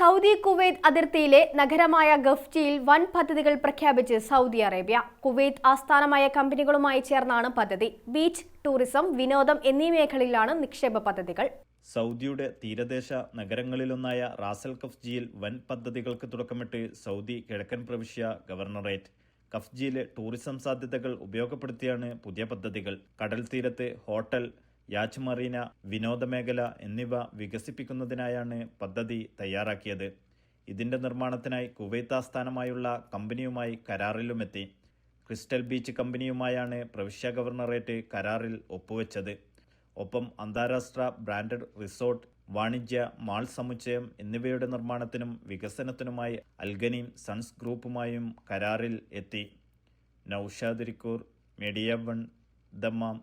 Saudi Kuwait അതിർത്തിയിലെ നഗരമായ ഗഫ്ജിയിൽ വൻ പദ്ധതികൾ പ്രഖ്യാപിച്ച് സൗദി അറേബ്യ. കുവൈത്ത് ആസ്ഥാനമായ കമ്പനികളുമായി ചേർന്നാണ് പദ്ധതി. ബീച്ച്, ടൂറിസം, വിനോദം എന്നീ മേഖലയിലാണ് നിക്ഷേപ പദ്ധതികൾ. സൗദിയുടെ തീരദേശ നഗരങ്ങളിലൊന്നായ റാസൽ ഖഫ്ജിയിൽ വൻ പദ്ധതികൾക്ക് തുടക്കമിട്ട് സൗദി കിഴക്കൻ പ്രവിശ്യ ഗവർണറേറ്റ്. ഖഫ്ജിയിലെ ടൂറിസം സാധ്യതകൾ ഉപയോഗപ്പെടുത്തിയാണ് പുതിയ പദ്ധതികൾ. കടൽ തീരത്ത് ഹോട്ടൽ, യാച്ച് മറീന, വിനോദമേഖല എന്നിവ വികസിപ്പിക്കുന്നതിനായാണ് പദ്ധതി തയ്യാറാക്കിയത്. ഇതിന്റെ നിർമ്മാണത്തിനായി കുവൈത്ത് ആസ്ഥാനമായുള്ള കമ്പനിയുമായി കരാറിലുമെത്തി. ക്രിസ്റ്റൽ ബീച്ച് കമ്പനിയുമായാണ് പ്രവിശ്യ ഗവർണറേറ്റ് കരാറിൽ ഒപ്പുവെച്ചത്. ഒപ്പം അന്താരാഷ്ട്ര ബ്രാൻഡഡ് റിസോർട്ട്, വാണിജ്യ മാൾ സമുച്ചയം എന്നിവയുടെ നിർമ്മാണത്തിനും വികസനത്തിനുമായി അൽഗനീം സൺസ് ഗ്രൂപ്പുമായും കരാറിൽ എത്തി. Naushad Irikkur, media 1, Dammam.